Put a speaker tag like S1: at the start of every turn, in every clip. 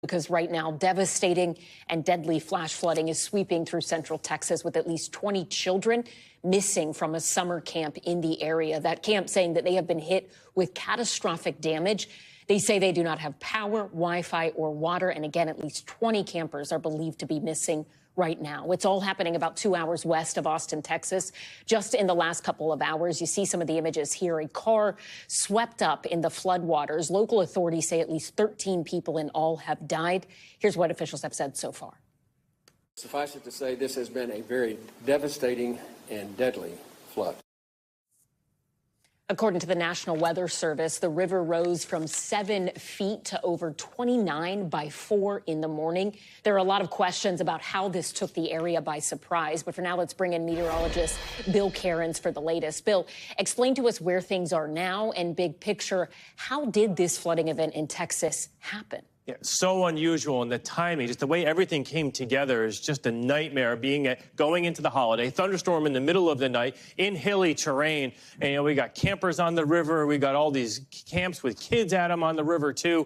S1: Because right now, devastating and deadly flash flooding is sweeping through central Texas with at least 20 children missing from a summer camp in the area. That camp saying that they have been hit with catastrophic damage. They say they do not have power, Wi-Fi, or water. And again, at least 20 campers are believed to be missing right now. It's all happening about 2 hours west of Austin, Texas. Just in the last couple of hours, you see some of the images here. A car swept up in the floodwaters. Local authorities say at least 13 people in all have died. Here's what officials have said so far.
S2: Suffice it to say, this has been a very devastating and deadly flood.
S1: According to the National Weather Service, the river rose from 7 feet to over 29 by 4 in the morning. There are a lot of questions about how this took the area by surprise. But for now, let's bring in meteorologist Bill Cairns for the latest. Bill, explain to us where things are now and big picture. How did this flooding event in Texas happen?
S3: Yeah, so unusual, and the timing, just the way everything came together is just a nightmare. Going into the holiday, thunderstorm in the middle of the night in hilly terrain, and we got campers on the river. We got all these camps with kids at them on the river too.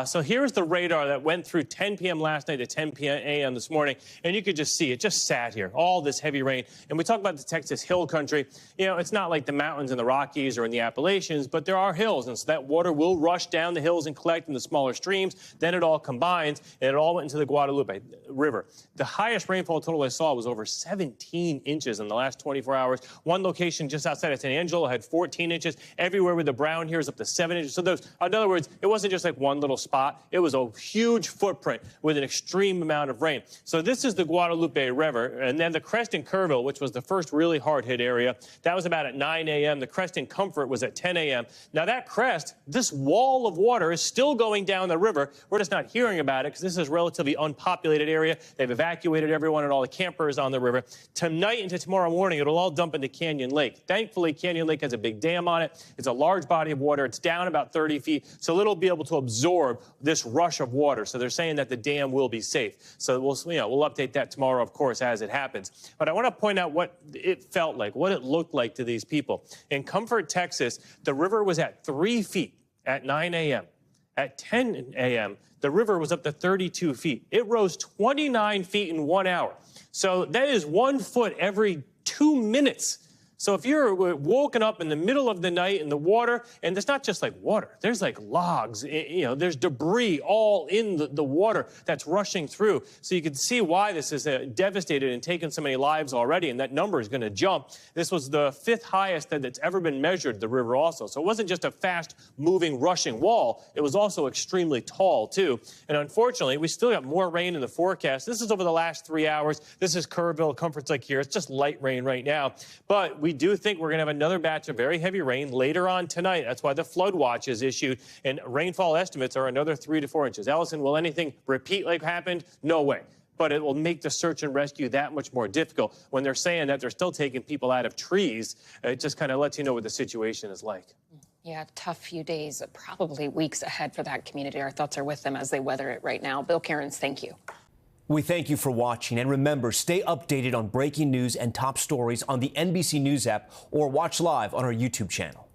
S3: So here's the radar that went through 10 p.m. last night to 10 a.m. this morning, and you could just see it just sat here, all this heavy rain. And we talk about the Texas hill country. It's not like the mountains in the Rockies or in the Appalachians, but there are hills, and so that water will rush down the hills and collect in the smaller streams. Then it all combines, and it all went into the Guadalupe River. The highest rainfall total I saw was over 17 inches in the last 24 hours. One location just outside of San Angelo had 14 inches. Everywhere with the brown here is up to 7 inches. So in other words, it wasn't just like one little spot. It was a huge footprint with an extreme amount of rain. So this is the Guadalupe River, and then the crest in Kerrville, which was the first really hard-hit area, that was about at 9 a.m. The crest in Comfort was at 10 a.m. Now that crest, this wall of water is still going down the river. We're just not hearing about it because this is a relatively unpopulated area. They've evacuated everyone and all the campers on the river. Tonight into tomorrow morning, it'll all dump into Canyon Lake. Thankfully, Canyon Lake has a big dam on it. It's a large body of water. It's down about 30 feet, so it'll be able to absorb this rush of water. So they're saying that the dam will be safe. So we'll update that tomorrow, of course, as it happens. But I want to point out what it felt like, what it looked like to these people. In Comfort, Texas, the river was at 3 feet at 9 a.m. At 10 a.m., the river was up to 32 feet. It rose 29 feet in 1 hour. So that is 1 foot every 2 minutes. So if you're woken up in the middle of the night in the water, and it's not just like water, there's like logs, there's debris all in the water that's rushing through. So you can see why this is devastated and taken so many lives already, and that number is going to jump. This was the 5th highest that's ever been measured, the river also. So it wasn't just a fast-moving, rushing wall. It was also extremely tall, too. And unfortunately, we still got more rain in the forecast. This is over the last 3 hours. This is Kerrville, Comfort's like here. It's just light rain right now. But we do think we're going to have another batch of very heavy rain later on tonight. That's why the flood watch is issued, and rainfall estimates are another 3 to 4 inches. Allison, will anything repeat like happened? No way. But it will make the search and rescue that much more difficult. When they're saying that they're still taking people out of trees, it just kind of lets you know what the situation is like.
S1: Yeah, tough few days, probably weeks ahead for that community. Our thoughts are with them as they weather it right now. Bill Cairns, thank you.
S4: We thank you for watching, and remember, stay updated on breaking news and top stories on the NBC News app or watch live on our YouTube channel.